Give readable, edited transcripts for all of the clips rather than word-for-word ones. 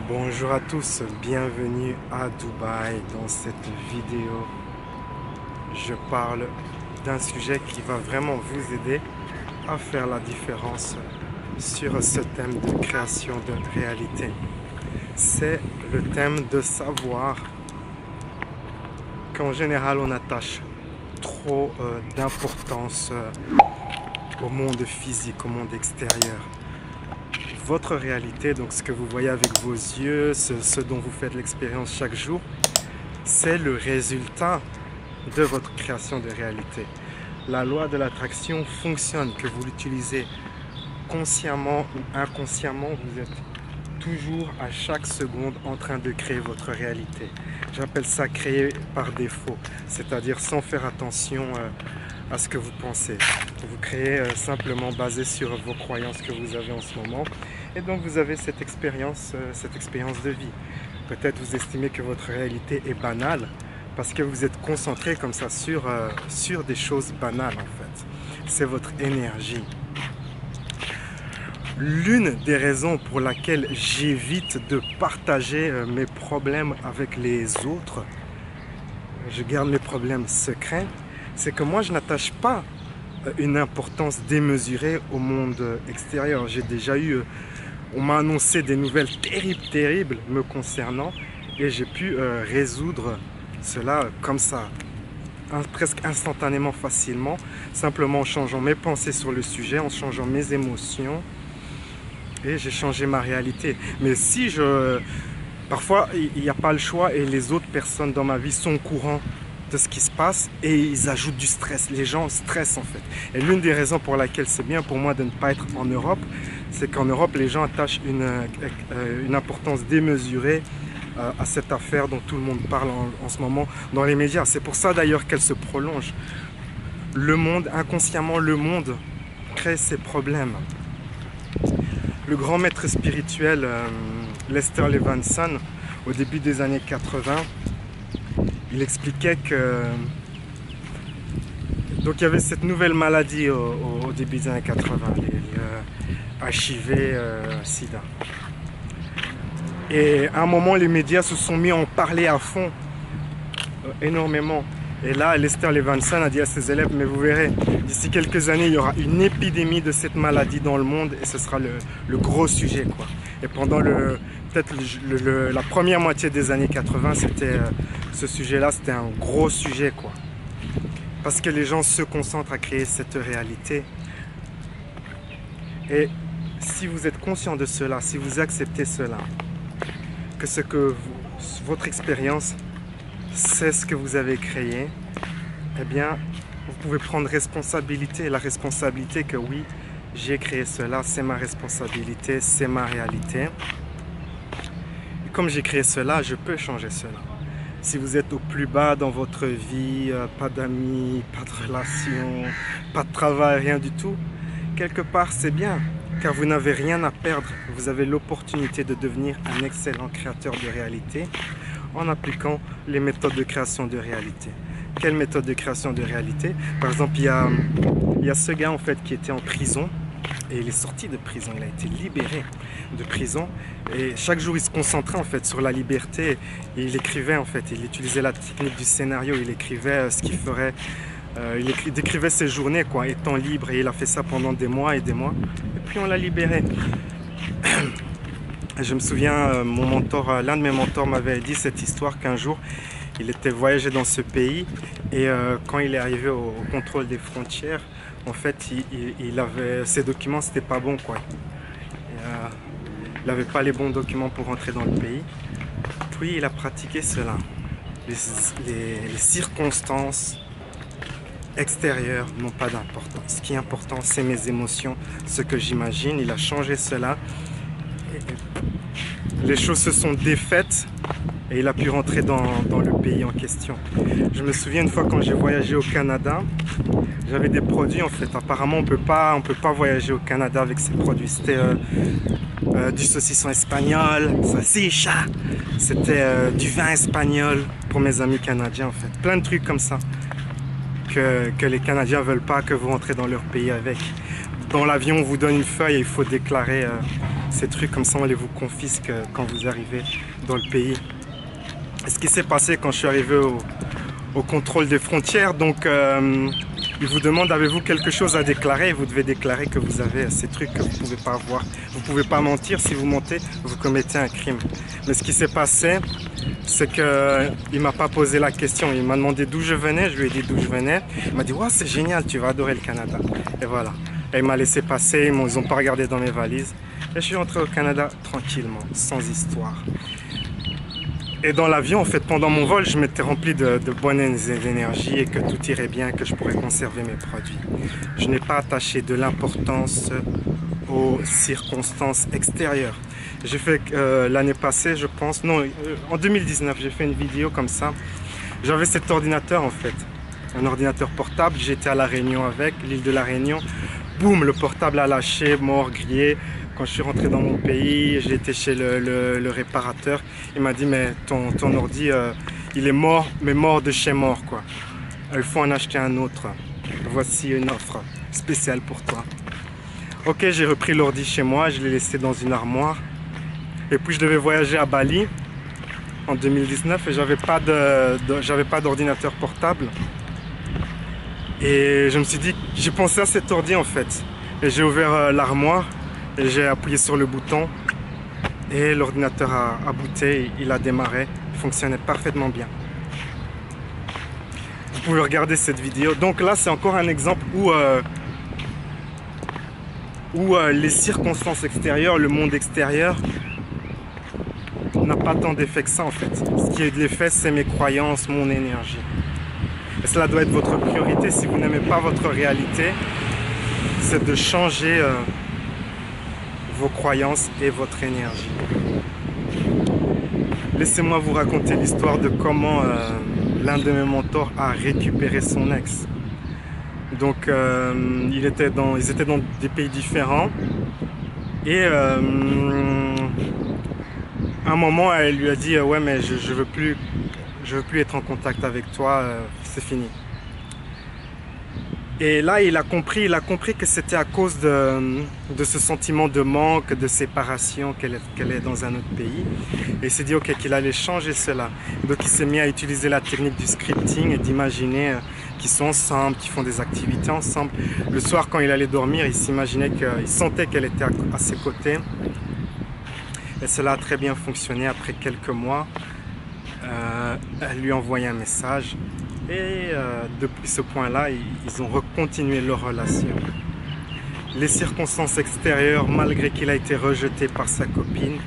Bonjour à tous, bienvenue à Dubaï. Dans cette vidéo, je parle d'un sujet qui va vraiment vous aider à faire la différence sur ce thème de création de réalité. C'est le thème de savoir qu'en général on attache trop d'importance au monde physique, au monde extérieur. Votre réalité, donc ce que vous voyez avec vos yeux, ce dont vous faites l'expérience chaque jour, c'est le résultat de votre création de réalité. La loi de l'attraction fonctionne, que vous l'utilisez consciemment ou inconsciemment, vous êtes toujours à chaque seconde en train de créer votre réalité. J'appelle ça créer par défaut, c'est-à-dire sans faire attention à ce que vous pensez. Vous créez simplement basé sur vos croyances que vous avez en ce moment. Et donc vous avez cette expérience de vie. Peut-être vous estimez que votre réalité est banale parce que vous êtes concentré comme ça sur des choses banales en fait. C'est votre énergie. L'une des raisons pour laquelle j'évite de partager mes problèmes avec les autres, je garde mes problèmes secrets, c'est que moi je n'attache pas une importance démesurée au monde extérieur. J'ai déjà eu, on m'a annoncé des nouvelles terribles me concernant et j'ai pu résoudre cela comme ça, presque instantanément, facilement, simplement en changeant mes pensées sur le sujet, en changeant mes émotions, et j'ai changé ma réalité. Mais si parfois il n'y a pas le choix et les autres personnes dans ma vie sont au courant de ce qui se passe et ils ajoutent du stress. Les gens stressent en fait. Et l'une des raisons pour laquelle c'est bien pour moi de ne pas être en Europe, c'est qu'en Europe les gens attachent une importance démesurée à cette affaire dont tout le monde parle en ce moment dans les médias. C'est pour ça d'ailleurs qu'elle se prolonge. Le monde, inconsciemment, le monde crée ses problèmes. Le grand maître spirituel Lester Levinson, au début des années 80, il expliquait que donc il y avait cette nouvelle maladie au début des années 80, les HIV, SIDA. Et à un moment, les médias se sont mis à en parler à fond, énormément. Et là, Lester Levinson a dit à ses élèves, mais vous verrez, d'ici quelques années, il y aura une épidémie de cette maladie dans le monde et ce sera le gros sujet, quoi. Et pendant peut-être la première moitié des années 80, ce sujet-là, c'était un gros sujet, quoi. Parce que les gens se concentrent à créer cette réalité. Et si vous êtes conscient de cela, si vous acceptez cela, que votre expérience, c'est ce que vous avez créé, eh bien, vous pouvez prendre responsabilité. La responsabilité que oui, j'ai créé cela, c'est ma responsabilité, c'est ma réalité. Et comme j'ai créé cela, je peux changer cela. Si vous êtes au plus bas dans votre vie, pas d'amis, pas de relations, pas de travail, rien du tout, quelque part c'est bien, car vous n'avez rien à perdre. Vous avez l'opportunité de devenir un excellent créateur de réalité en appliquant les méthodes de création de réalité. Quelle méthode de création de réalité? Par exemple, il y a ce gars en fait qui était en prison et il est sorti de prison, il a été libéré de prison et chaque jour il se concentrait en fait sur la liberté et il écrivait en fait, il utilisait la technique du scénario, il écrivait ce qu'il ferait, il décrivait ses journées quoi, étant libre, et il a fait ça pendant des mois et puis on l'a libéré. Je me souviens, mon mentor, l'un de mes mentors m'avait dit cette histoire qu'un jour il était voyagé dans ce pays et quand il est arrivé au contrôle des frontières, en fait il avait ses documents, c'était pas bon quoi. Il n'avait pas les bons documents pour rentrer dans le pays. Puis il a pratiqué cela. Les circonstances extérieures n'ont pas d'importance. Ce qui est important, c'est mes émotions, ce que j'imagine. Il a changé cela. Les choses se sont défaites et il a pu rentrer dans le pays en question. Je me souviens une fois quand j'ai voyagé au Canada, j'avais des produits en fait. Apparemment on peut pas voyager au Canada avec ces produits. C'était du saucisson espagnol, salsicha, c'était du vin espagnol pour mes amis canadiens en fait. Plein de trucs comme ça que les Canadiens veulent pas que vous rentrez dans leur pays avec. Dans l'avion on vous donne une feuille et il faut déclarer ces trucs comme ça, on les vous confisque quand vous arrivez dans le pays. Et ce qui s'est passé quand je suis arrivé au contrôle des frontières, donc ils vous demandent avez-vous quelque chose à déclarer, et vous devez déclarer que vous avez ces trucs que vous ne pouvez pas avoir. Vous ne pouvez pas mentir, si vous mentez, vous commettez un crime. Mais ce qui s'est passé, c'est qu'il ne m'a pas posé la question, il m'a demandé d'où je venais, je lui ai dit d'où je venais. Il m'a dit wow, c'est génial, tu vas adorer le Canada. Et voilà, et il m'a laissé passer, ils n'ont pas regardé dans mes valises. Et je suis rentré au Canada tranquillement, sans histoire. Et dans l'avion, en fait, pendant mon vol, je m'étais rempli de bonnes énergies et que tout irait bien, que je pourrais conserver mes produits. Je n'ai pas attaché de l'importance aux circonstances extérieures. J'ai fait l'année passée, je pense, non, en 2019, j'ai fait une vidéo comme ça. J'avais cet ordinateur, en fait, un ordinateur portable. J'étais à La Réunion avec, l'île de La Réunion. Boum, le portable a lâché, mort, grillé. Quand je suis rentré dans mon pays, j'ai été chez le réparateur. Il m'a dit, mais ton ordi, il est mort, mais mort de chez mort, quoi. Il faut en acheter un autre. Voici une offre spéciale pour toi. Ok, j'ai repris l'ordi chez moi, je l'ai laissé dans une armoire. Et puis je devais voyager à Bali en 2019 et j'avais pas d'ordinateur portable. Et je me suis dit, j'ai pensé à cet ordi en fait. Et j'ai ouvert l'armoire. Et j'ai appuyé sur le bouton et l'ordinateur a booté, il a démarré, il fonctionnait parfaitement bien. Vous pouvez regarder cette vidéo. Donc là, c'est encore un exemple où les circonstances extérieures, le monde extérieur n'a pas tant d'effet que ça en fait. Ce qui a de l'effet, c'est mes croyances, mon énergie. Et cela doit être votre priorité. Si vous n'aimez pas votre réalité, c'est de changer vos croyances et votre énergie. Laissez-moi vous raconter l'histoire de comment l'un de mes mentors a récupéré son ex. Donc ils étaient dans des pays différents et à un moment elle lui a dit ouais mais je veux plus être en contact avec toi, c'est fini. Et là, il a compris que c'était à cause de ce sentiment de manque, de séparation qu'elle est dans un autre pays. Et il s'est dit ok, qu'il allait changer cela. Donc il s'est mis à utiliser la technique du scripting et d'imaginer qu'ils sont ensemble, qu'ils font des activités ensemble. Le soir, quand il allait dormir, il s'imaginait il sentait qu'elle était à ses côtés. Et cela a très bien fonctionné. Après quelques mois, elle lui a envoyé un message. Et depuis ce point-là, ils ont recontinué leur relation. Les circonstances extérieures, malgré qu'il a été rejeté par sa copine,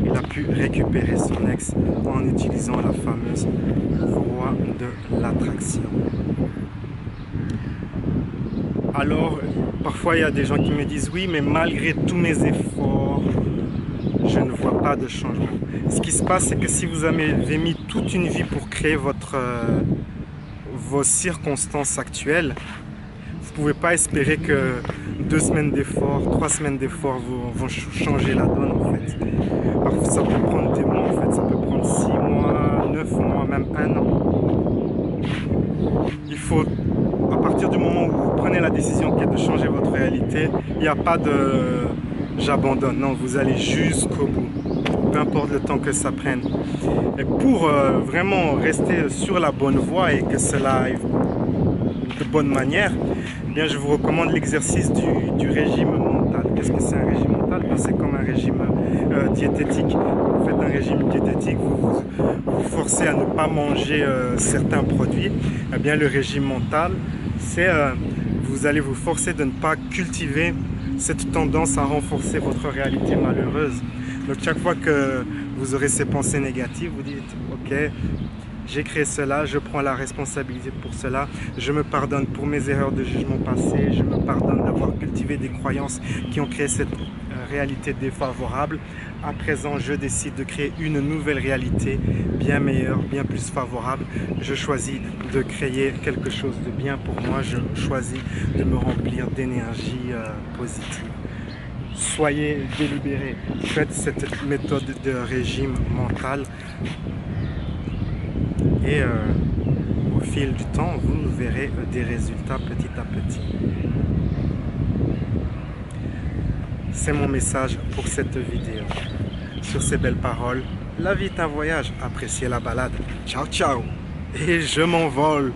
il a pu récupérer son ex en utilisant la fameuse loi de l'attraction. Alors, parfois il y a des gens qui me disent oui, mais malgré tous mes efforts, je ne vois pas de changement. Ce qui se passe, c'est que si vous avez mis toute une vie pour créer vos circonstances actuelles, vous ne pouvez pas espérer que 2 semaines d'efforts, 3 semaines d'efforts vont changer la donne en fait. Parfois ça peut prendre des mois en fait, ça peut prendre 6 mois, 9 mois, même 1 an. Il faut, à partir du moment où vous prenez la décision de changer votre réalité, il n'y a pas de j'abandonne, non, vous allez jusqu'au bout, peu importe le temps que ça prenne. Et pour vraiment rester sur la bonne voie et que cela aille de bonne manière, eh bien, je vous recommande l'exercice du régime mental. Qu'est-ce que c'est un régime mental? C'est comme un régime diététique. Vous faites un régime diététique, vous forcez à ne pas manger certains produits. Eh bien, le régime mental, c'est vous allez vous forcer de ne pas cultiver cette tendance à renforcer votre réalité malheureuse. Donc chaque fois que vous aurez ces pensées négatives, vous dites ok, j'ai créé cela, je prends la responsabilité pour cela, je me pardonne pour mes erreurs de jugement passées, je me pardonne d'avoir cultivé des croyances qui ont créé cette réalité défavorable. À présent, je décide de créer une nouvelle réalité bien meilleure, bien plus favorable. Je choisis de créer quelque chose de bien pour moi, je choisis de me remplir d'énergie positive. Soyez délibérés, faites cette méthode de régime mental et au fil du temps, vous verrez des résultats petit à petit. C'est mon message pour cette vidéo. Sur ces belles paroles, la vie est un voyage, appréciez la balade. Ciao ciao. Et je m'envole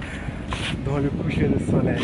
dans le coucher de soleil.